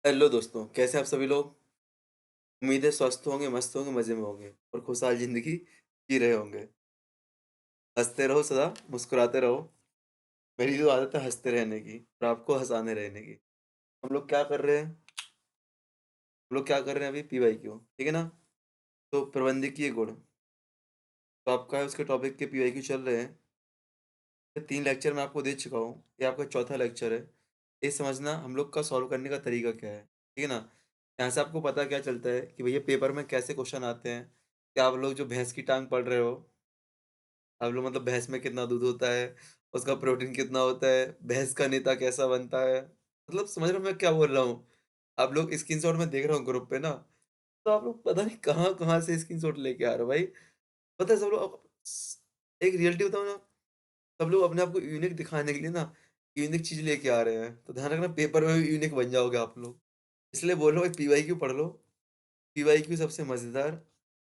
Hello दोस्तों, कैसे हैं आप सभी लोग? उम्मीद है स्वस्थ होंगे, मस्त होंगे, मज़े में होंगे और खुशहाल ज़िंदगी जी रहे होंगे। हँसते रहो सदा, मुस्कुराते रहो। मेरी तो आदत है हँसते रहने की और आपको हँसाने रहने की। हम लोग क्या कर रहे हैं? अभी पीवाईक्यू, ठीक है ना? तो प्रबंधकीय गुण, तो आपका है उसके टॉपिक के पीवाईक्यू चल रहे हैं। ये 3 लेक्चर मैं आपको दे चुका हूँ, ये आपका चौथा लेक्चर है। ये समझना हम लोग का सॉल्व करने का तरीका क्या है, ठीक है ना? यहाँ से आपको पता क्या चलता है कि भैया पेपर में कैसे क्वेश्चन आते हैं। क्या आप लोग जो भैंस की टाँग पढ़ रहे हो, आप लोग मतलब भैंस में कितना दूध होता है, उसका प्रोटीन कितना होता है, भैंस का नेता कैसा बनता है, मतलब समझ रहे हो मैं क्या बोल रहा हूँ? आप लोग स्क्रीनशॉट मैं देख रहा हूँ ग्रुप पे ना, तो आप लोग पता नहीं कहाँ-कहाँ से स्क्रीनशॉट लेके आ रहे हो भाई। पता है सब लोग एक रियलिटी बताऊँ ना, सब लोग अपने आप को यूनिक दिखाने के लिए ना, यूनिक चीज़ लेके आ रहे हैं। तो ध्यान रखना पेपर में भी यूनिक बन जाओगे आप लोग। इसलिए बोल रहा हूँ पीवाईक्यू पढ़ लो, पीवाईक्यू सबसे मज़ेदार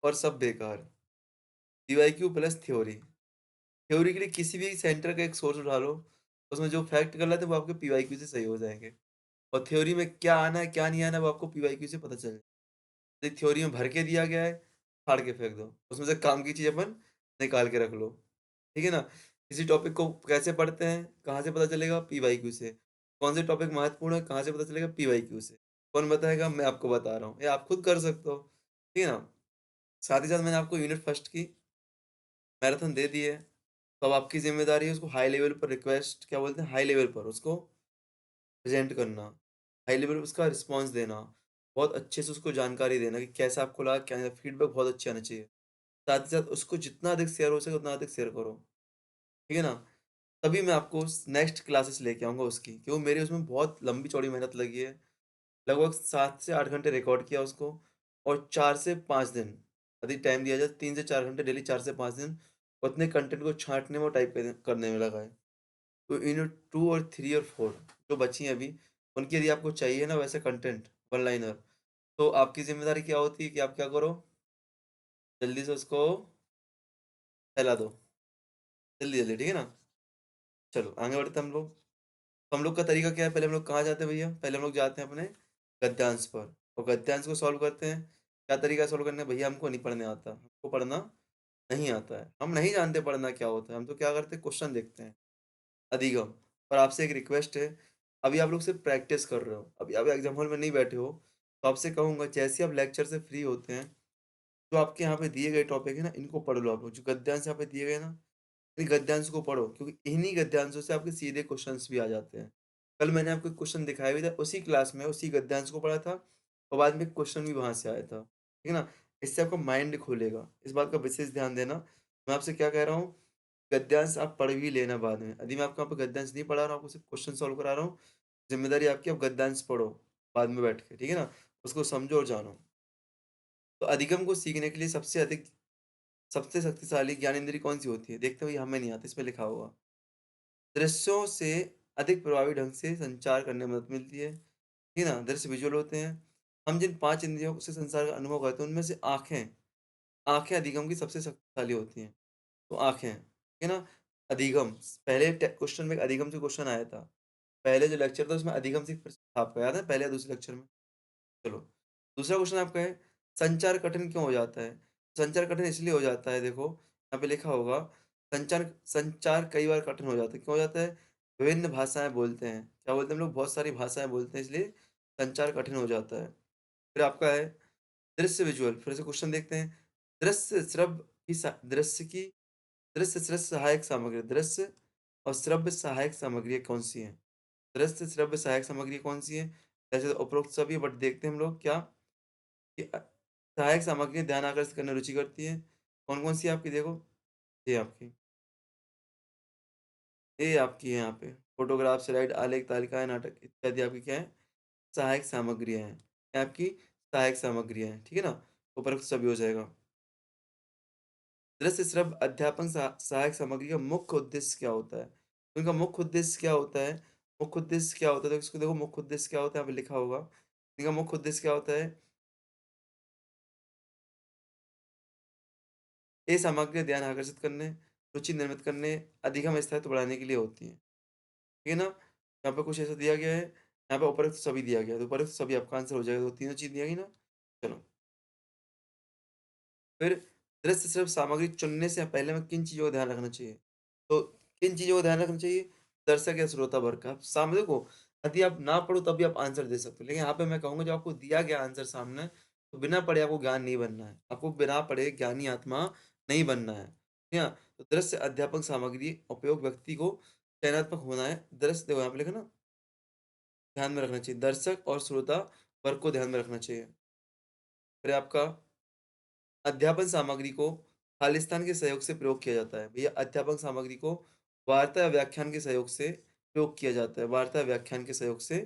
और सब बेकार। PYQ plus theory. थ्योरी के लिए किसी भी सेंटर का एक सोर्स उठा लो, उसमें जो फैक्ट गलत है वो आपके पीवाईक्यू से सही हो जाएँगे। और थ्योरी में क्या आना है, क्या नहीं आना है वो आपको पीवाईक्यू से पता चल जाए। यदि थ्योरी में भर के दिया गया है, फाड़ के फेंक दो। उसमें से काम की चीज़ अपन निकाल के रख लो। ठीक है ना? किसी टॉपिक को कैसे पढ़ते हैं, कहाँ से पता चलेगा? पीवाईक्यू से। कौन से टॉपिक महत्वपूर्ण है, कहाँ से पता चलेगा? पीवाईक्यू से। कौन बताएगा? मैं आपको बता रहा हूँ। ये आप खुद कर सकते हो। ठीक है ना? साथ ही साथ मैंने आपको यूनिट फर्स्ट की मैराथन दे दी है। तो अब आपकी ज़िम्मेदारी है उसको हाई लेवल पर रिक्वेस्ट क्या बोलते हैं? हाई लेवल पर उसको प्रेज़ेंट करना। हाई लेवल पे उसका रिस्पॉन्स देना। बहुत अच्छे से उसको जानकारी देना कि कैसा आपको लगा, क्या नहीं, फीडबैक बहुत अच्छे आने चाहिए। साथ ही साथ उसको जितना अधिक शेयर हो सके उतना अधिक शेयर करो। ठीक है ना? तभी मैं आपको स नेक्स्ट क्लासेस लेके आऊँगा उसकी, क्यों मेरी उसमें बहुत लंबी-चौड़ी मेहनत लगी है। लगभग 7 से 8 घंटे रिकॉर्ड किया उसको और 4 से 5 दिन, यदि टाइम दिया जाए 3 से 4 घंटे डेली 4 से 5 दिन उतने कंटेंट को छाँटने में और टाइप करने में लगा है। तो यूनिट 2 और 3 और 4 जो बची हैं अभी, उनकी यदि आपको चाहिए ना वैसे कंटेंट वन लाइनर, तो आपकी ज़िम्मेदारी क्या होती है कि आप क्या करो, जल्दी से उसको फैला दो। जल्दी-जल्दी, ठीक है ना? चलो आगे बढ़ते हैं हम लोग। तो हम लोग का तरीका क्या है, पहले हम लोग कहाँ जाते हैं भैया? पहले हम लोग जाते हैं अपने गद्यांश पर और गद्यांश को सॉल्व करते हैं। क्या तरीका है सॉल्व करने का? भैया हमको नहीं पढ़ने आता, हमको पढ़ना नहीं आता है। हम नहीं जानते पढ़ना क्या होता है, हम तो क्या करते हैं क्वेश्चन देखते हैं, अधिगम। पर आपसे एक रिक्वेस्ट है, अभी आप लोग सिर्फ प्रैक्टिस कर रहे हो, अभी आप एग्ज़ाम हॉल में नहीं बैठे हो, तो आपसे कहूँगा जैसे ही आप लेक्चर से फ्री होते हैं, जो आपके यहाँ पे दिए गए टॉपिक है ना, इनको पढ़ लो आप लोग। जो गद्यांश यहाँ पे दिए गए ना, इन गद्यांश को पढ़ो क्योंकि इन्हीं गद्यांशों से आपके सीधे क्वेश्चंस भी आ जाते हैं। कल मैंने आपको एक क्वेश्चन दिखाया भी था, उसी क्लास में उसी गद्यांश को पढ़ा था और बाद में क्वेश्चन भी वहाँ से आया था। ठीक है ना? इससे आपका माइंड खुलेगा, इस बात का विशेष ध्यान देना। मैं आपसे क्या कह रहा हूँ, गद्यांश आप पढ़ भी लेना बाद में। यदि मैं आपको यहाँ पे गद्यांश नहीं पढ़ा रहा हूँ, आपको सिर्फ क्वेश्चन सॉल्व करा रहा हूँ, ज़िम्मेदारी आपकी, आप गद्यांश पढ़ो बाद में बैठ के, ठीक है ना? उसको समझो और जानो। तो अधिगम को सीखने के लिए सबसे शक्तिशाली ज्ञानेंद्रिय कौन-सी होती है? देखते हुए हमें नहीं आता, इसमें लिखा होगा। दृश्यों से अधिक प्रभावी ढंग से संचार करने में मदद मिलती है। ठीक है ना? दृश्य विजुअल होते हैं। हम जिन 5 इंद्रियों से संसार का अनुभव करते हैं, उनमें से आँखें अधिगम की सबसे शक्तिशाली होती हैं। तो आँखें, ठीक है ना? अधिगम पहले क्वेश्चन में एक अधिगम से क्वेश्चन आया था। पहले जो लेक्चर था उसमें अधिगम से प्रश्न था आपका, याद है? पहले या दूसरे लेक्चर में? चलो, दूसरा क्वेश्चन आपका है, संचार कठिन क्यों हो जाता है? संचार कठिन इसलिए हो जाता है, देखो, यहाँ पे लिखा होगा, संचार संचार कई बार कठिन हो जाता है। क्यों हो जाता है? विभिन्न भाषाएँ बोलते हैं। क्या बोलते हैं हम लोग? बहुत सारी भाषाएँ बोलते हैं, इसलिए संचार कठिन हो जाता है। फिर आपका है दृश्य विजुअल, फिर से क्वेश्चन देखते हैं। दृश्य श्रव्य की सा दृश्य की दृश्य श्रव्य सहायक सामग्री, दृश्य और श्रव्य सहायक सामग्री कौन-सी हैं? दृश्य श्रव्य सहायक सामग्री कौन-सी हैं? जैसे उपरोक्त सभी, बट देखते हैं हम लोग क्या कि सहायक सामग्री ध्यान आकर्षित करने में रुचि करती हैं। कौन-कौन सी है आपकी, देखो, ये आपकी, ये आपकी है यहाँ पे, फ़ोटोग्राफ, स्लाइड, आलेख, तालिकाएँ, नाटक इत्यादि आपकी क्या है? सहायक सामग्रियाँ हैं। ये आपकी सहायक सामग्रियाँ हैं, ठीक है ना? उपरोक्त सभी हो जाएगा। दृश्य श्रव्य अध्यापन सहायक सामग्री का मुख्य उद्देश्य क्या होता है? तो इनका मुख्य उद्देश्य क्या होता है? मुख्य उद्देश्य क्या होता है? तो इसको देखो, मुख्य उद्देश्य क्या होता है? यहाँ पे लिखा होगा। इनका मुख्य उद्देश्य क्या होता है? ये सामग्री ध्यान आकर्षित करने, रुचि निर्मित करने, अधिगम स्थायित्व बढ़ाने के लिए होती हैं। ठीक है ना? यहाँ पे कुछ ऐसा दिया गया है, यहाँ पे उपरोक्त सभी दिया गया है, तो उपरोक्त सभी आपका आंसर हो जाएगा, तो तीनों चीज़ दिया गई ना? चलो, फिर दृश्य सिर्फ सामग्री चुनने से पहले हमें किन चीज़ों का ध्यान रखना चाहिए? तो किन चीज़ों का ध्यान रखना चाहिए? दर्शक या श्रोता वर्ग का। सामने देखो, यदि आप ना पढ़ो तब भी आप आंसर दे सकते हो, लेकिन यहाँ पे मैं कहूँगा जब आपको दिया गया आंसर सामने, तो बिना पढ़े आपको ज्ञान नहीं बनना है। आपको बिना पढ़े ज्ञानी आत्मा नहीं बनना है। ठीक है? तो दृश्य अध्यापक सामग्री उपयोग व्यक्ति को चयनात्मक होना है। दृश्य देखो यहाँ पे लिखा ना, ध्यान में रखना चाहिए। दर्शक और श्रोता वर्ग को ध्यान में रखना चाहिए। फिर आपका अध्यापन सामग्री को खालिस्तान के सहयोग से प्रयोग किया जाता है। भैया अध्यापन सामग्री को वार्ता या व्याख्यान के सहयोग से प्रयोग किया जाता है। वार्ता या व्याख्यान के सहयोग से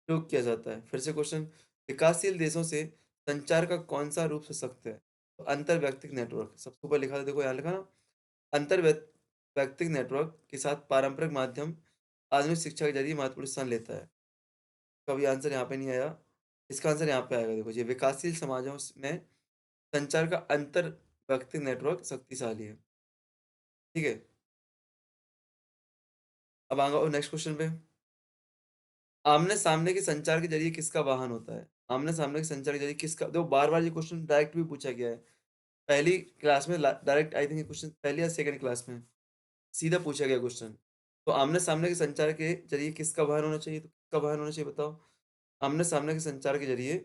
प्रयोग किया जाता है। फिर से क्वेश्चन, विकासशील देशों से संचार का कौन सा रूप सशक्त है? तो अंतर व्यक्तिक नेटवर्क सबसे ऊपर लिखा था, देखो यहाँ लिखा ना, अंतर व्यक्तिक नेटवर्क के साथ पारंपरिक माध्यम आधुनिक शिक्षा के जरिए महत्वपूर्ण स्थान लेता है। कभी आंसर यहाँ पे नहीं आया, इसका आंसर यहाँ पे आएगा। देखो ये विकासशील समाजों में संचार का अंतर व्यक्तिक नेटवर्क शक्तिशाली है। ठीक है, अब आऊंगा नेक्स्ट क्वेश्चन पे। आमने सामने के संचार के जरिए किसका वाहन होता है? आमने सामने के संचार के जरिए किसका, देखो बार बार ये क्वेश्चन डायरेक्ट भी पूछा गया है। पहली क्लास में डायरेक्ट, आई थिंक ये क्वेश्चन पहली या सेकंड क्लास में सीधा पूछा गया क्वेश्चन। तो आमने सामने के संचार के जरिए किसका वाहन होना चाहिए? तो किसका वाहन होना चाहिए बताओ? आमने सामने के संचार के जरिए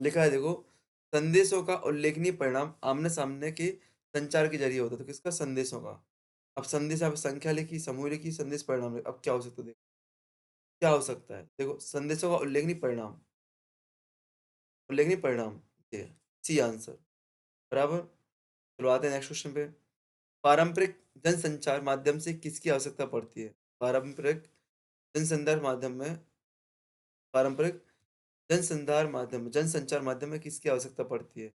लिखा है, देखो, संदेशों का उल्लेखनीय परिणाम आमने सामने के संचार के जरिए होता है। तो किसका? संदेशों का। अब संदेश आप संख्या लिखी, समूह लिखी, संदेश परिणाम लिखी। अब क्या हो सकता है? देखो क्या हो सकता है, देखो संदेशों का उल्लेखनीय परिणाम, उल्लेखनीय परिणाम, ये सी आंसर। बराबर। चलो आते हैं नेक्स्ट क्वेश्चन पे। पारंपरिक जनसंचार माध्यम से किसकी आवश्यकता पड़ती है? पारंपरिक जनसंचार माध्यम में, पारंपरिक जनसंचार माध्यम में किसकी आवश्यकता पड़ती है?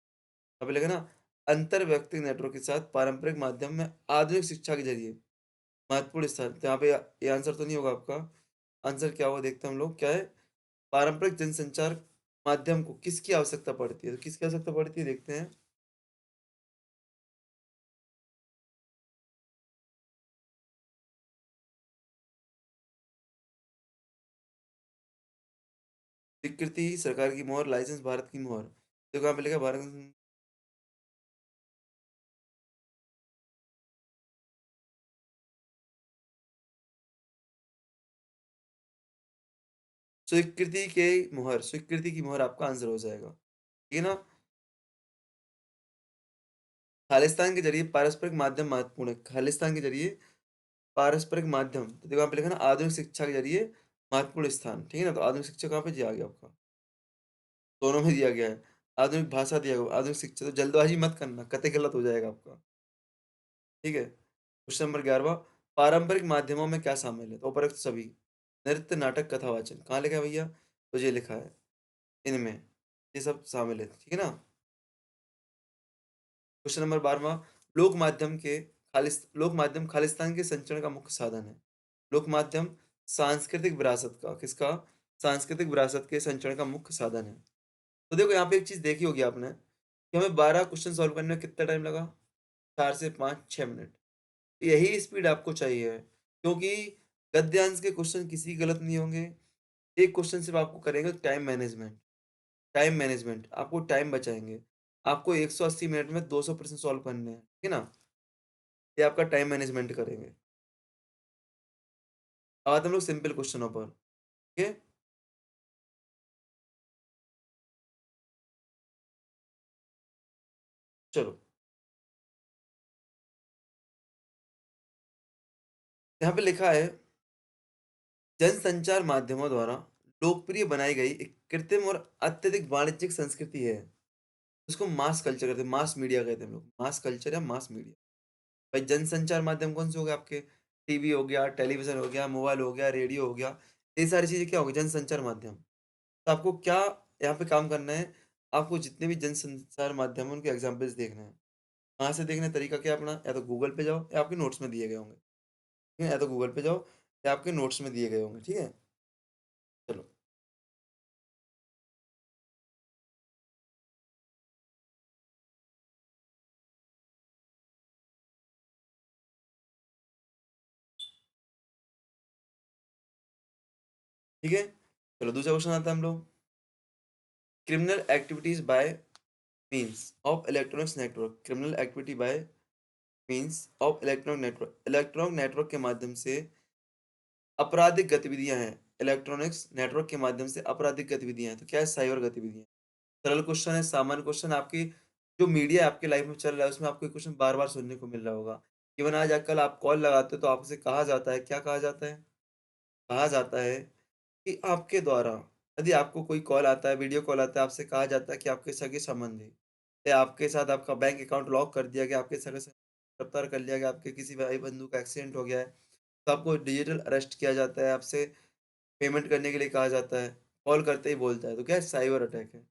अभी लगे ना, अंतर व्यक्तिगत नेटवर्क के साथ पारंपरिक माध्यम में आधुनिक शिक्षा के जरिए महत्वपूर्ण स्थान। तो यहाँ पे ये आंसर तो नहीं होगा आपका। आंसर क्या होगा देखते हैं हम लोग, क्या है? पारंपरिक जनसंचार माध्यम को किसकी आवश्यकता पड़ती है? तो किसकी आवश्यकता पड़ती है देखते हैं। स्वीकृति, सरकार की मोहर, लाइसेंस, भारत की मोहर। देखो यहाँ पे लिखा है भारत। स्वीकृति की मोहर आपका आंसर हो जाएगा। ठीक है ना? खालिस्तान के जरिए पारस्परिक माध्यम महत्वपूर्ण है। खालिस्तान के जरिए पारस्परिक माध्यम, तो देखो यहाँ पे लिखा है ना, आधुनिक शिक्षा के जरिए महत्वपूर्ण स्थान। ठीक है ना? तो आधुनिक शिक्षा कहाँ पे दिया गया आपका? दोनों में दिया गया है। आधुनिक भाषा दिया गया, आधुनिक शिक्षा। तो जल्दबाजी मत करना, कतई गलत हो जाएगा आपका। ठीक है? क्वेश्चन नंबर 11वां, पारंपरिक माध्यमों में क्या शामिल है? तो उपरोक्त सभी, नृत्य, नाटक, कथा वाचन। कहाँ लिखा है भैया? तो ये लिखा है इनमें, ये सब शामिल है। ठीक है ना? क्वेश्चन नंबर 12वां, लोक माध्यम खालिस्तान के संचरण का मुख्य साधन है। लोक माध्यम सांस्कृतिक विरासत का, किसका? सांस्कृतिक विरासत के संचरण का मुख्य साधन है। तो देखो यहाँ पे एक चीज देखी होगी आपने कि हमें 12 क्वेश्चन सॉल्व करने में कितना टाइम लगा? 4 से 5 6 मिनट। यही स्पीड आपको चाहिए, क्योंकि गद्यांश के क्वेश्चन किसी गलत नहीं होंगे। एक क्वेश्चन सिर्फ आपको करेंगे टाइम मैनेजमेंट। टाइम मैनेजमेंट आपको टाइम बचाएंगे। आपको 180 मिनट में 200 प्रश्न सॉल्व करने हैं। ठीक है ना? ये आपका टाइम मैनेजमेंट करेंगे। अब आते हम लोग सिंपल क्वेश्चनों पर। ठीक है? चलो, यहाँ पे लिखा है, जनसंचार माध्यमों द्वारा लोकप्रिय बनाई गई एक कृत्रिम और अत्यधिक वाणिज्यिक संस्कृति है। उसको मास कल्चर कहते हैं, मास मीडिया कहते हैं हम लोग। मास कल्चर या मास मीडिया। भाई जनसंचार माध्यम कौन से हो गए आपके? टीवी हो गया, टेलीविजन हो गया, मोबाइल हो गया, रेडियो हो गया। ये सारी चीजें क्या हो गई? जनसंचार माध्यम। तो आपको क्या यहाँ पे काम करना है? आपको जितने भी जनसंचार माध्यम है उनके एग्जाम्पल्स देखने हैं। कहाँ से देखने? तरीका क्या है अपना? या तो गूगल पे जाओ या आपके नोट्स में दिए गए होंगे। ठीक है? या तो गूगल पे जाओ या आपके नोट्स में दिए गए होंगे। ठीक है? चलो। ठीक है? चलो दूसरा क्वेश्चन आता है हम लोग, criminal activities bye means of electronics network, criminal activity by means of electronic network के माध्यम से आपराधिक गतिविधियाँ हैं। इलेक्ट्रॉनिक्स नेटवर्क के माध्यम से आपराधिक गतिविधियाँ हैं, तो क्या है? साइबर गतिविधियाँ। सरल क्वेश्चन है, सामान्य क्वेश्चन, आपकी जो मीडिया आपकी लाइफ में चल रहा है, उसमें आपको ये क्वेश्चन बार-बार सुनने को मिल रहा होगा। इवन आज आजकल आप कॉल लगाते हो तो आपसे कहा जाता है, क्या कहा जाता है? कहा जाता है कि आपके द्वारा यदि आपको कोई कॉल आता है, वीडियो कॉल आता है, आपसे कहा जाता है कि आपके सगे-संबंधी या आपके साथ आपका बैंक अकाउंट लॉक कर दिया गया, आपके सगे से गिरफ्तार कर लिया गया, आपके किसी भाई-बंधु का एक्सीडेंट हो गया है, तो आपको डिजिटल अरेस्ट किया जाता है, आपसे पेमेंट करने के लिए कहा जाता है, कॉल करते ही बोलता है, तो क्या है? साइबर अटैक है।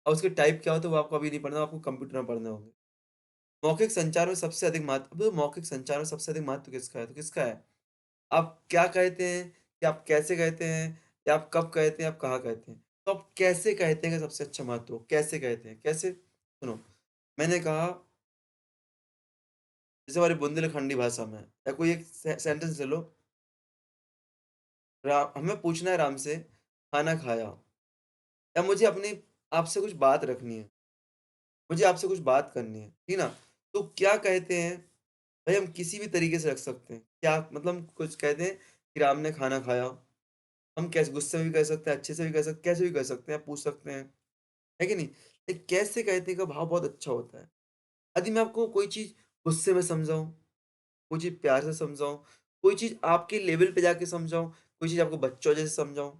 और उसके टाइप क्या होता है वो आपको अभी नहीं पढ़ना, आपको कंप्यूटर में पढ़ने होंगे। मौखिक संचार में सबसे अधिक महत्व, अब मौखिक संचार में सबसे अधिक महत्व किसका है? तो किसका है? आप क्या कहते हैं, या आप कैसे कहते हैं, या आप कब कहते हैं, आप कहाँ कहते हैं? तो आप कैसे कहते हैं का सबसे अच्छा महत्व हो, कैसे कहते हैं, कैसे? सुनो, मैंने कहा जैसे हमारी बुंदेलखंडी भाषा में या कोई एक सेंटेंस ले लो, हमें पूछना है राम से, खाना खाया, या मुझे अपनी आपसे कुछ बात रखनी है, मुझे आपसे कुछ बात करनी है, ठीक ना? तो क्या कहते हैं? भाई हम किसी भी तरीके से रख सकते हैं। क्या मतलब हम कुछ कहते हैं कि राम ने खाना खाया, हम कैसे गुस्से में भी कह सकते हैं, अच्छे से भी कह सकते हैं, कैसे भी कह सकते हैं, पूछ सकते हैं, है कि नहीं? एक कैसे कहते हैं का भाव बहुत अच्छा होता है। यदि मैं आपको कोई चीज़ गुस्से में समझाऊँ, कोई चीज़ प्यार से समझाऊँ, कोई चीज़ आपके लेवल पे जाके समझाऊँ, कोई चीज़ आपको बच्चों जैसे समझाऊँ,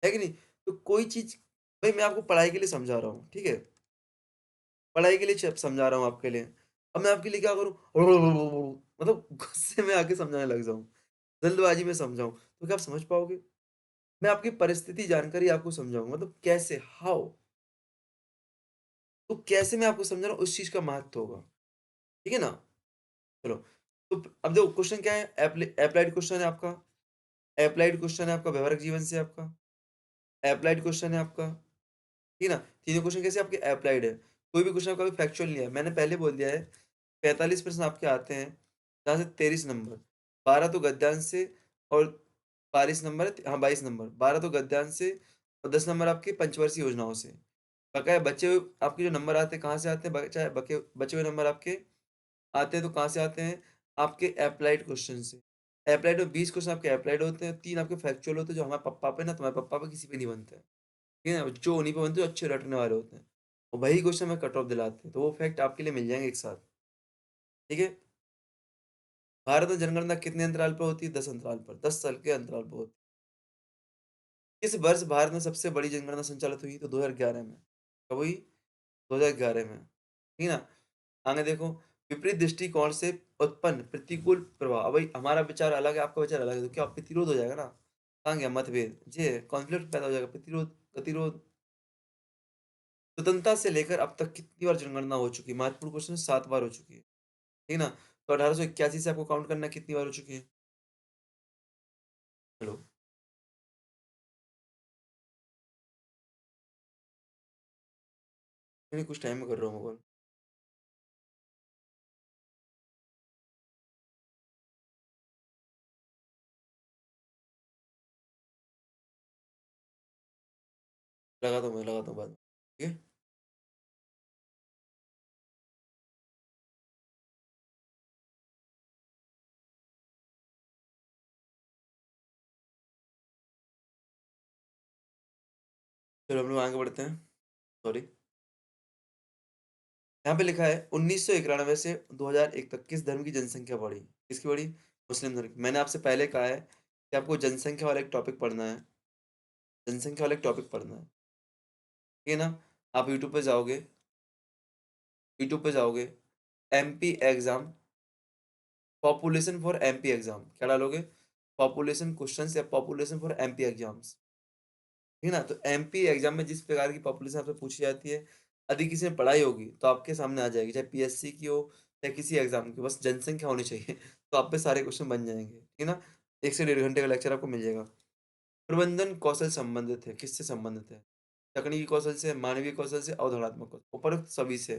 है कि नहीं? तो कोई चीज़, भाई मैं आपको पढ़ाई के लिए समझा रहा हूँ, ठीक है? पढ़ाई के लिए समझा रहा हूँ आपके लिए। अब मैं आपके लिए क्या करूँ? मतलब गुस्से में आके समझाने लग जाऊँ, जल्दबाज़ी में समझाऊँ, तो क्या आप समझ पाओगे? मैं आपकी परिस्थिति जानकर ही आपको समझाऊँगा, मतलब कैसे, हाउ? तो कैसे मैं आपको समझा रहा हूँ, उस चीज़ का महत्व होगा, ठीक है ना? चलो, तो अब देखो क्वेश्चन क्या है? एप्लाइड क्वेश्चन है आपका, एप्लाइड क्वेश्चन है आपका व्यवहारिक जीवन से आपका, एप्लाइड क्वेश्चन है आपका, ठीक है ना? तीनों क्वेश्चन कैसे आपके एप्लाइड है। कोई भी क्वेश्चन आपका अभी फैक्चुअल नहीं है। मैंने पहले बोल दिया है 45% आपके आते हैं, जहाँ से 23 नंबर, 12 तो गद्यांश से और 22 नंबर, हाँ 22 नंबर, 12 तो गद्यांश से और 10 नंबर आपके पंचवर्षीय योजनाओं से। बकाया बचे हुए आपके जो नंबर आते हैं कहाँ से आते हैं? बचा बके बचे हुए नंबर आपके आते हैं तो कहाँ से आते हैं? आपके एप्लाइड क्वेश्चन से। एप्लाइड में 20 क्वेश्चन आपके एप्लाइड होते हैं, 3 आपके फैक्चुअल होते हैं, जो हमारे पप्पा पे ना तुम्हारे पप्पा पे किसी पे नहीं बनते हैं। ठीक है ना? जो उन्हीं पे बनते हैं, जो अच्छे रटने वाले होते हैं। और वही क्वेश्चन हमें कट ऑफ दिलाते हैं, तो वो फैक्ट आपके लिए मिल जाएँगे एक साथ। ठीक है? भारत में जनगणना कितने अंतराल पर होती है? 10 अंतराल पर, 10 साल के अंतराल पर होती है। किस वर्ष भारत में सबसे बड़ी जनगणना संचालित हुई? तो 2011 में। कब हुई? 2011 में। ठीक है ना? आगे देखो, विपरीत दृष्टिकोण से उत्पन्न प्रतिकूल प्रभाव। अब भाई हमारा विचार अलग है, आपका विचार अलग है, तो क्या प्रतिरोध हो जाएगा ना? कहाँ गया मतभेद? ये कॉन्फ्लिक्ट पैदा हो जाएगा, प्रतिरोध, गतिरोध। स्वतंत्रता से लेकर अब तक कितनी बार जनगणना हो चुकी है? महत्वपूर्ण क्वेश्चन है, 7 बार हो चुकी है। ठीक है ना? तो 1881 से आपको काउंट करना है कितनी बार हो चुकी है? हेलो, नहीं कुछ टाइम में कर रहा हूँ मैं कॉल। लगाता हूँ बाद में। ठीक है? चलो हम लोग आगे बढ़ते हैं। सॉरी। यहाँ पे लिखा है 1991 से 2001 तक किस धर्म की जनसंख्या बढ़ी? किसकी बढ़ी? मुस्लिम धर्म की। मैंने आपसे पहले कहा है कि आपको जनसंख्या वाला एक टॉपिक पढ़ना है, जनसंख्या वाला एक टॉपिक पढ़ना है। ठीक है ना? आप यूट्यूब पे जाओगे, MP exam, population for MP exam, क्या डालोगे? पॉपुलेशन क्वेश्चन्स या पॉपुलेशन फॉर एमपी एग्ज़ाम्स। ठीक है ना? तो एमपी एग्ज़ाम में जिस प्रकार की पॉपुलेशन आपसे पूछी जाती है, यदि किसी ने पढ़ाई होगी, तो आपके सामने आ जाएगी, चाहे पीएससी की हो या किसी एग्ज़ाम की, बस जनसंख्या होनी चाहिए, तो आप पे सारे क्वेश्चन बन जाएँगे। ठीक है ना? 1 से डेढ़ घंटे का लेक्चर आपको मिल जाएगा। प्रबंधन कौशल संबंधित है, किससे संबंधित है? तकनीकी कौशल से, मानवीय कौशल से, अवधारणात्मक कौशल, उपरोक्त सभी से।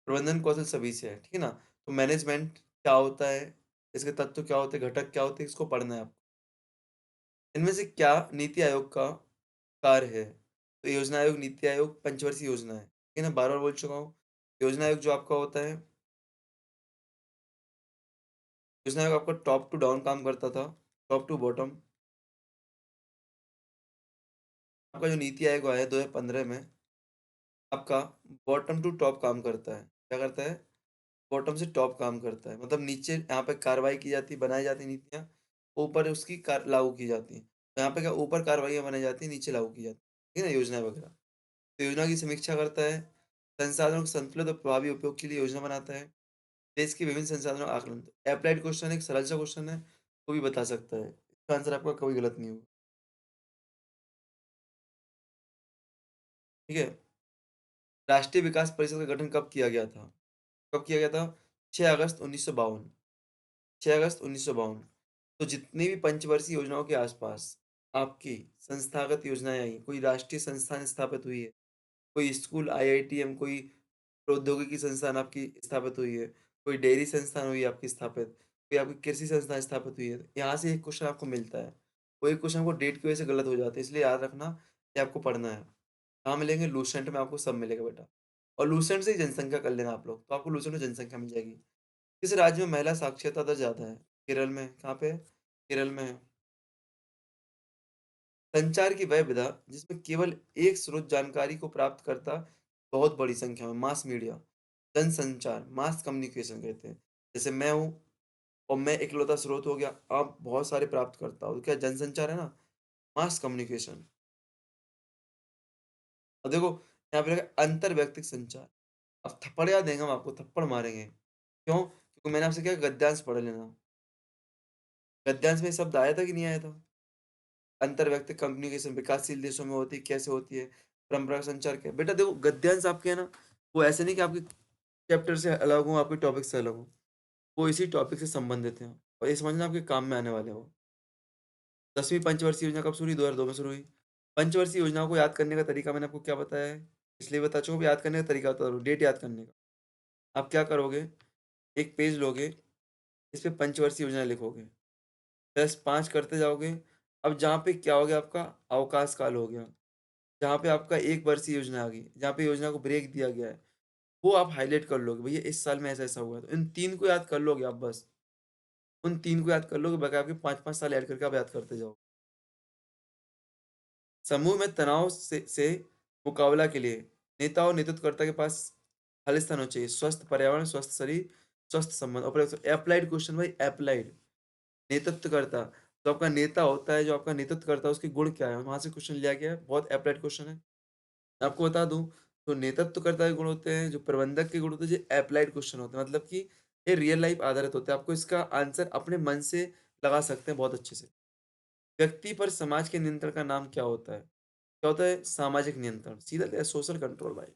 प्रबंधन कौशल सभी से है, ठीक है ना? तो मैनेजमेंट क्या होता है? इसके तत्व क्या होते हैं, घटक क्या होते हैं, इसको पढ़ना है आपको। इनमें से क्या नीति आयोग का कार्य है? तो योजना आयोग, नीति आयोग पंचवर्षीय योजना है। ठीक है ना? बार-बार बोल चुका हूँ। योजना आयोग जो आपका होता है, योजना आयोग आपका टॉप टू डाउन काम करता था, टॉप टू बॉटम। आपका जो नीति आयोग आया है 2015 में, आपका बॉटम टू टॉप काम करता है। क्या करता है? बॉटम से टॉप काम करता है। मतलब नीचे यहाँ पे कार्रवाई की जाती है, बनाई जाती हैं नीतियाँ, ऊपर उसकी कार लागू की जाती हैं। तो यहाँ पे क्या, ऊपर कार्रवाइयाँ बनाई जाती हैं, नीचे लागू की जाती हैं। ठीक है ना? योजना वगैरह। तो योजना की समीक्षा करता है, संसाधनों के संतुलित और प्रभावी उपयोग के लिए योजना बनाता है, देश के विभिन्न संसाधनों का आकलन। एप्लाइड क्वेश्चन एक सरल सा क्वेश्चन है, वो भी बता सकता है। इसका आंसर आपका कभी गलत नहीं होगा। ठीक है? राष्ट्रीय विकास परिषद का गठन कब किया गया था? कब किया गया था? 6 अगस्त 1952। 6 अगस्त 1952। तो जितनी भी पंचवर्षीय योजनाओं के आसपास आपकी संस्थागत योजनाएँ आई, कोई राष्ट्रीय संस्थान स्थापित हुई है, कोई स्कूल, आईआईटीएम, कोई प्रौद्योगिकी संस्थान आपकी स्थापित हुई है, कोई डेयरी संस्थान हुई है आपकी स्थापित, कोई आपकी कृषि संस्थान स्थापित हुई है। यहाँ से एक क्वेश्चन आपको मिलता है। वो एक क्वेश्चन आपको डेट की वजह से गलत हो जाता है, इसलिए याद रखना कि आपको पढ़ना है। कहाँ मिलेंगे? लूसेंट में आपको सब मिलेगा बेटा। और लूसेंट से ही जनसंख्या कर लेना आप लोग, तो आपको लूसेंट में जनसंख्या मिल जाएगी। किस राज्य में महिला साक्षरता दर ज़्यादा है? केरल में। कहाँ पे है? केरल में है। संचार की वह विधा जिसमें केवल एक स्रोत जानकारी को प्राप्त करता बहुत बड़ी संख्या में, मास मीडिया, जनसंचार, मास कम्युनिकेशन कहते हैं। जैसे मैं हूँ और मैं इकलौता स्रोत हो गया, आप बहुत सारे प्राप्त करता हो, तो क्या जनसंचार है ना? Mass communication. और देखो यहाँ पे रहेगा अंतर व्यक्तिक संचार। अब थप्पड़ याद देंगे हम आपको, थप्पड़ मारेंगे। क्यों? क्योंकि मैंने आपसे क्या गद्यांश पढ़ लेना। गद्यांश में ये शब्द आया था कि नहीं आया था? अंतर्व्यक्तिक कम्युनिकेशन विकासशील देशों में होती है, कैसे होती है? परंपरागत संचार क्या है? बेटा देखो गद्यांश आपके है ना, वो ऐसे नहीं कि आपके चैप्टर से अलग हो, आपके टॉपिक से अलग हो। वो इसी टॉपिक से संबंधित हैं और ये समझना आपके काम में आने वाले हो। 10वीं पंचवर्षीय योजना कब शुरू हुई? 2002 में शुरू हुई। पंचवर्षीय योजनाओं को याद करने का तरीका मैंने आपको क्या बताया है? इसलिए बता चुका हूँ, याद करने का तरीका बता रहा हूँ, डेट याद करने का। आप क्या करोगे? एक पेज लोगे, इस पे पंचवर्षीय योजना लिखोगे, प्लस 5 करते जाओगे। अब जहाँ पे क्या हो गया आपका अवकाश काल हो गया। जहाँ पे आपका 1 वर्षीय योजना आ गई, जहाँ पे योजना को ब्रेक दिया गया है, वो आप हाइलाइट कर लोगे, भैया इस साल में ऐसा-ऐसा हुआ। तो इन 3 को याद कर लोगे आप बस। उन 3 को याद कर लोगे, बाकी आपके 5-5 साल ऐड करके आप याद करते जाओ। समूह में तनाव से मुकाबला के लिए नेता और नेतृत्वकर्ता के पास खाली स्थान होना चाहिए। स्वस्थ पर्यावरण, स्वस्थ शरीर, स्वस्थ संबंध और एप्लाइड क्वेश्चन भाई एप्लाइड। नेतृत्वकर्ता, जो आपका नेता होता है, जो आपका नेतृत्व करता है, उसके गुण क्या है? वहाँ से क्वेश्चन लिया गया है, बहुत एप्लाइड क्वेश्चन है। आपको बता दूँ, जो नेतृत्वकर्ता के गुण होते हैं, जो प्रबंधक के गुण होते हैं, ये एप्लाइड क्वेश्चन होते हैं। मतलब कि ये रियल लाइफ आधारित होते हैं। आपको इसका आंसर अपने मन से लगा सकते हैं बहुत अच्छे से। व्यक्ति पर समाज के नियंत्रण का नाम क्या होता है? क्या होता है? सामाजिक नियंत्रण। सीधा सी सोशल कंट्रोल भाई।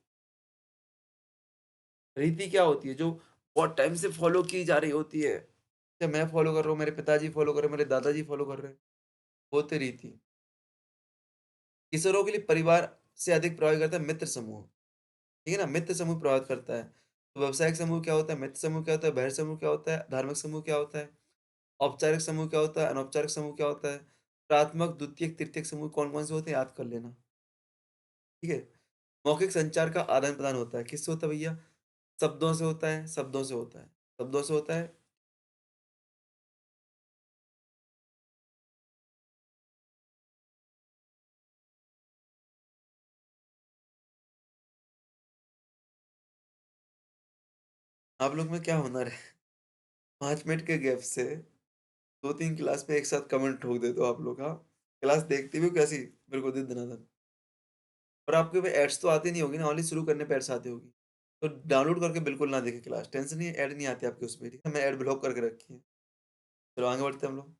रीति क्या होती है? जो बहुत टाइम से फॉलो की जा रही होती है। जैसे मैं फॉलो कर रहा हूँ, मेरे पिताजी फॉलो कर रहे हैं, मेरे दादाजी फॉलो कर रहे हैं। वो होती है रीति। किशोरों के लिए परिवार से अधिक प्रभावित करता है मित्र समूह। ठीक है ना? मित्र समूह प्रभावित करता है। तो व्यावसायिक समूह क्या होता है? मित्र समूह क्या होता है? बहिर्वाह समूह क्या होता है? धार्मिक समूह क्या होता है? औपचारिक समूह क्या होता है? अनौपचारिक समूह क्या होता है? प्राथमिक, द्वितीयक, तृतीयक समूह कौन-कौन से होते हैं? याद कर लेना। ठीक है? मौखिक संचार का आदान-प्रदान होता है। किससे होता है भैया? शब्दों से होता है, शब्दों से होता है। शब्दों से होता है। आप लोग में क्या हुनर है? 5 मिनट के गैप से 2-3 क्लास में एक साथ कमेंट ठोक देते हो आप लोग, हाँ? क्लास देखते भी हो कैसी? मेरे को दे दनादन। और आपके पे एड्स तो आती नहीं होगी ना, ओनली शुरू करने पे एड्स आती होगी। तो डाउनलोड करके बिल्कुल ना देखें क्लास, टेंशन नहीं है, ऐड नहीं आती आपके उसमें, ठीक है? मैंने ऐड ब्लॉक करके रखी है। चलो आगे बढ़ते हैं हम लोग।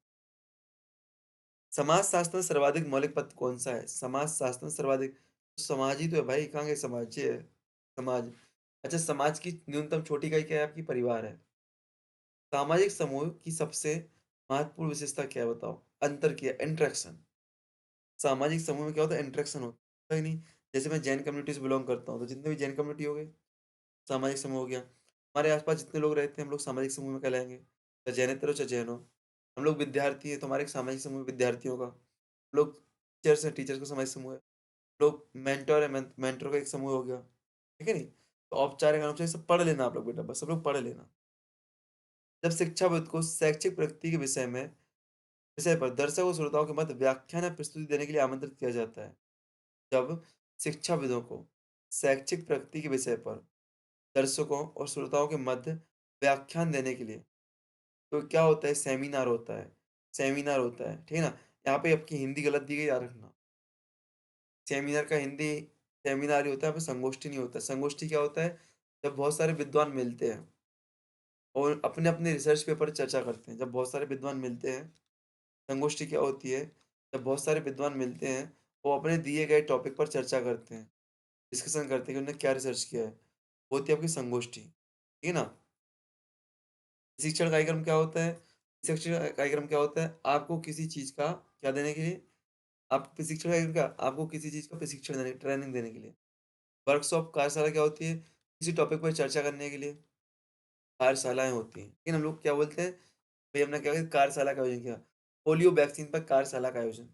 समाजशास्त्र में सर्वाधिक मौलिक पद कौन-सा है? समाजशास्त्र में सर्वाधिक समाज ही तो है भाई, कहाँ गए समाज? ये है, समाज। अच्छा समाज की न्यूनतम छोटी इकाई क्या है आपकी? परिवार है। सामाजिक समूह की सबसे महत्वपूर्ण विशेषता क्या है बताओ? अंतर क्या है? इंटरेक्शन। सामाजिक समूह में क्या होता है? इंटरेक्शन होता है नहीं? जैसे मैं जैन कम्युनिटी से बिलॉन्ग करता हूँ, तो जितने भी जैन कम्युनिटी हो गए, सामाजिक समूह हो गया। हमारे आस-पास जितने लोग रहते हैं, हम लोग सामाजिक समूह में कहलाएँगे। चाहे जैनेतर हो, चाहे जैन हो। हम लोग विद्यार्थी हैं, तो हमारे एक सामाजिक समूह विद्यार्थियों का। लोग टीचर्स हैं, टीचर्स का सामाजिक समूह है। लोग मेंटर है, मेंटर का एक समूह हो गया, ठीक है नहीं? तो औपचारिक, अनौपचारिक सब पढ़ लेना आप लोग बेटा, बस सब लोग पढ़ लेना। जब शिक्षाविद को शैक्षिक प्रगति के विषय पर दर्शकों और श्रोताओं के मध्य व्याख्यान या प्रस्तुति देने के लिए आमंत्रित किया जाता है। जब शिक्षाविदों को शैक्षिक प्रगति के विषय पर दर्शकों और श्रोताओं के मध्य व्याख्यान देने के लिए, तो क्या होता है, सेमिनार होता है, ठीक है ना? यहाँ पे आपकी हिंदी गलत दी गई, याद रखना। सेमिनार का हिंदी सेमिनार ही होता है, यहाँ पे संगोष्ठी नहीं होता है। संगोष्ठी क्या होता है? जब बहुत सारे विद्वान मिलते हैं और अपने-अपने रिसर्च पेपर चर्चा करते हैं। जब बहुत सारे विद्वान मिलते हैं, संगोष्ठी क्या होती है? जब बहुत सारे विद्वान मिलते हैं, वो अपने दिए गए टॉपिक पर चर्चा करते हैं, डिस्कशन करते हैं कि उन्होंने क्या रिसर्च किया है। वो होती है आपकी संगोष्ठी, ठीक है ना? प्रशिक्षण कार्यक्रम क्या होता है? प्रशिक्षण कार्यक्रम क्या होता है? आपको किसी चीज़ का क्या देने के लिए? आप प्रशिक्षण कार्यक्रम क्या? आपको किसी चीज़ का प्रशिक्षण देने, ट्रेनिंग देने के लिए। वर्कशॉप कार्यशाला क्या होती है? किसी टॉपिक पर चर्चा करने के लिए कार्यशालाएँ होती हैं। लेकिन हम लोग क्या बोलते हैं, भई हमने क्या किया, कार्यशाला का आयोजन किया। पोलियो वैक्सीन पर कार्यशाला का आयोजन।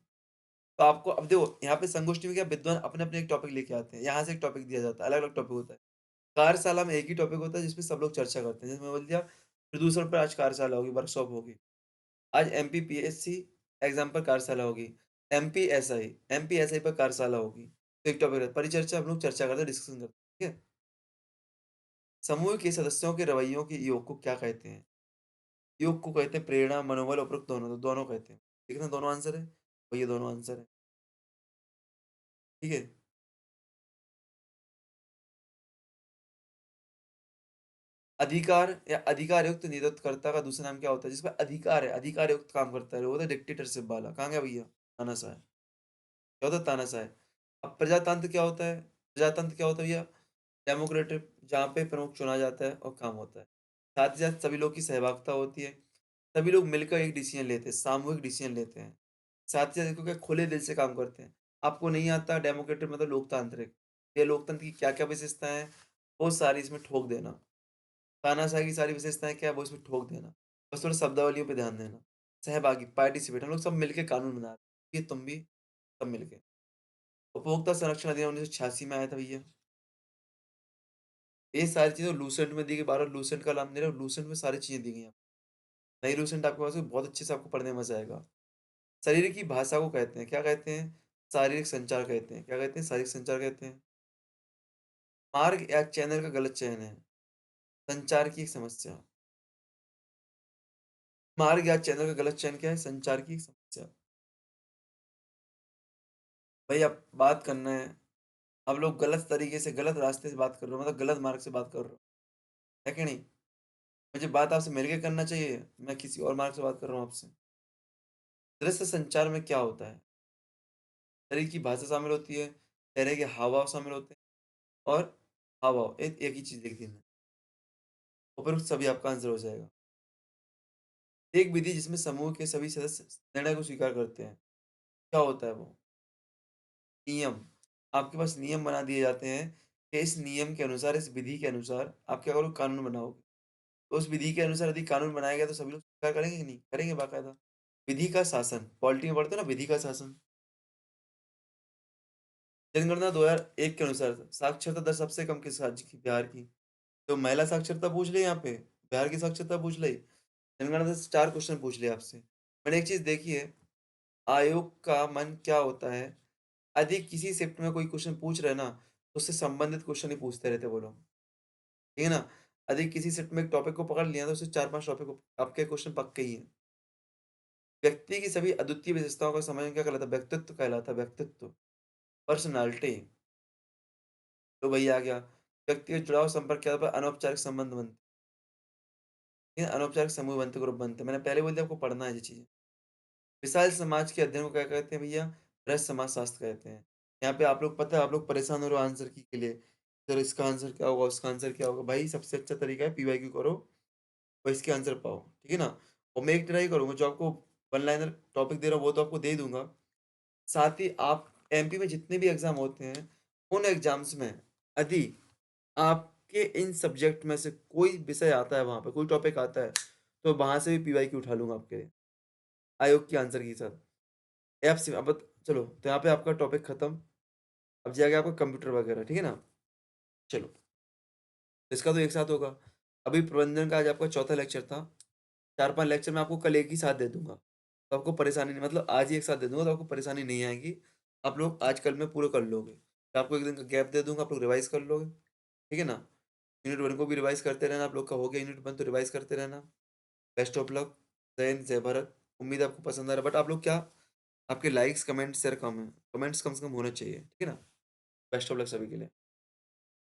तो आपको अब देखो, यहाँ पे संगोष्ठी में क्या विद्वान अपने-अपने एक टॉपिक लेके आते हैं। यहाँ से एक टॉपिक दिया जाता है, अलग-अलग टॉपिक होता है। कार्यशाला में एक ही टॉपिक होता है जिसमें सब लोग चर्चा करते हैं। जैसे मैं बोल दिया, प्रदूषण पर आज कार्यशाला होगी, वर्कशॉप होगी। आज एमपीपीएससी एग्ज़ाम पर कार्यशाला होगी। एमपीएसआई पर कार्यशाला होगी। तो एक टॉपिक रहता है। परिचर्चा, हम लोग चर्चा करते हैं, डिस्कशन करते हैं, ठीक है? समूह के सदस्यों के रवैयों के योग को क्या कहते हैं? योग को कहते हैं प्रेरणा, मनोबल, उपरोक्त दोनों, तो दोनों कहते हैं। ठीक है ना? दोनों आंसर है, और ये दोनों आंसर है। ठीक है? अधिकार या अधिकारयुक्त नेतृत्वकर्ता का दूसरा नाम क्या होता है? जिस पे अधिकार है, अधिकारयुक्त काम करता है, वो होता है डिक्टेटरशिप वाला। कहाँ गया भैया? तानाशाह। क्या होता है? तानाशाह। अब प्रजातंत्र क्या होता है? प्रजातंत्र क्या होता है भैया? डेमोक्रेटिक, जहाँ पे प्रमुख चुना जाता है और काम होता है। साथ ही साथ सभी लोग की सहभागिता होती है। सभी लोग मिलकर एक डिसीजन लेते हैं, सामूहिक डिसीजन लेते हैं। साथ ही साथ देखो क्या, खुले दिल से काम करते हैं। आपको नहीं आता डेमोक्रेटिक मतलब लोकतांत्रिक, ये लोकतंत्र की क्या-क्या विशेषताएँ हैं, वो सारी इसमें ठोक देना। तानाशाही की सारी विशेषताएँ क्या है, वो इसमें ठोक देना। बस थोड़ा शब्दावलियों पे ध्यान देना। सहभागी, पार्टिसिपेट, हम लोग सब मिलके कानून बना रहे हैं। ये तुम भी, सब मिलके। उपभोक्ता संरक्षण अधिनियम 1986 में आया था भैया। ये सारी चीज़ें लूसेंट में दी गई, बार-बार लूसेंट का नाम ले रहा हूँ, लूसेंट में सारी चीज़ें दी गई हैं। नई लूसेंट आपके पास है, बहुत अच्छे से आपको पढ़ने में मज़ा आएगा। शरीर की भाषा को कहते हैं, क्या कहते हैं? शारीरिक संचार कहते हैं। क्या कहते हैं? शारीरिक संचार कहते हैं। मार्ग या चैनल का गलत चयन है, संचार की एक समस्या। मार्ग या चैनल का गलत चयन क्या है? संचार की एक समस्या। भाई अब बात करना है, आप लोग गलत तरीके से, गलत रास्ते से बात कर रहे हो, मतलब गलत मार्ग से बात कर रहे हो, है कि नहीं? मुझे बात आपसे मिलके करना चाहिए, मैं किसी और मार्ग से बात कर रहा हूँ आपसे। दृश्य संचार में क्या होता है? शरीर की भाषा शामिल होती है, चेहरे के हाव-भाव शामिल होते हैं और हाव-भाव, एक ही चीज़ लिख दी मैंने। उपरोक्त सभी आपका आंसर हो जाएगा। एक विधि जिसमें समूह के सभी सदस्य निर्णय को स्वीकार करते हैं, क्या होता है वो? नियम। आपके पास नियम बना दिए जाते हैं कि इस नियम के अनुसार, इस विधि के अनुसार आप क्या करोगे, कानून बनाओगे। तो उस विधि के अनुसार यदि कानून बनाया गया तो सभी लोग स्वीकार करेंगे कि नहीं? करेंगे बाकायदा। विधि का शासन, पॉलिटी में पढ़ते हो ना, विधि का शासन। जनगणना 2001 के अनुसार साक्षरता दर सबसे कम किस राज्य की? बिहार की। तो महिला साक्षरता पूछ ली यहाँ पे, बिहार की साक्षरता पूछ ली। जनगणना से 4 क्वेश्चन पूछ लिए आपसे। मैंने एक चीज़ देखी है, आयोग का मन क्या होता है, यदि किसी शिफ्ट में कोई क्वेश्चन पूछ रहे हैं ना, तो उससे संबंधित क्वेश्चन ही पूछते रहते हैं वो लोग, ठीक है ना? यदि किसी शिफ्ट में एक टॉपिक को पकड़ लिया तो उससे 4-5 टॉपिक को आपके क्वेश्चन पक्के ही हैं। व्यक्ति की सभी अद्वितीय विशेषताओं का समन्वय क्या कहलाता है? व्यक्तित्व कहलाता है, व्यक्तित्व, पर्सनैलिटी। तो वही आ गया। व्यक्तिगत जुड़ाव, संपर्क क्या होता है? अनौपचारिक संबंध बनते हैं, अनौपचारिक समूह बनते, ग्रुप बनते हैं। मैंने पहले बोल दिया आपको पढ़ना है ये चीज़ें। विशाल समाज के अध्ययन को क्या कहते हैं भैया? बृहत समाज शास्त्र कहते हैं। यहाँ पे आप लोग, पता है, आप लोग परेशान हो रहे हो आंसर की के लिए। सर इसका आंसर क्या होगा? उसका आंसर क्या होगा? भाई सबसे अच्छा तरीका है पीवाईक्यू करो और इसके आंसर पाओ, ठीक है ना? और मैं एक ट्राई करूँगा, जो आपको वन लाइनर टॉपिक दे रहा हूँ वो तो आपको दे ही दूँगा। साथ ही आप एमपी में जितने भी एग्ज़ाम होते हैं, उन एग्ज़ाम्स में यदि आपके इन सब्जेक्ट में से कोई विषय आता है, वहाँ पे कोई टॉपिक आता है, तो वहाँ से भी पीवाईक्यू उठा लूँगा आपके लिए, आयोग के आंसर के साथ। ऐप से अब चलो, तो यहाँ पे आपका टॉपिक खत्म। अब जाएगा आपका कंप्यूटर वगैरह, ठीक है ना? चलो, इसका तो एक साथ होगा। अभी प्रबंधन का आज आपका चौथा लेक्चर था। 4-5 लेक्चर मैं आपको कल एक ही साथ दे दूँगा। तो आपको परेशानी नहीं, मतलब आज ही एक साथ दे दूँगा तो आपको परेशानी नहीं आएगी। आप लोग आज कल में पूरे कर लोगे। तो आपको 1 दिन का गैप दे दूँगा, आप लोग रिवाइज़ कर लोगे। ठीक है ना? यूनिट 1 को भी रिवाइज़ करते रहना, आप लोग का हो गया यूनिट 1 तो रिवाइज़ करते रहना। Best of luck. जय हिंद, जय भारत। उम्मीद है आपको पसंद आ रहा है, बट आप लोग क्या, आपके लाइक्स, कमेंट्स, शेयर कम है। कमेंट्स कम से कम होने चाहिए। ठीक है ना? बेस्ट ऑफ लक सभी के लिए।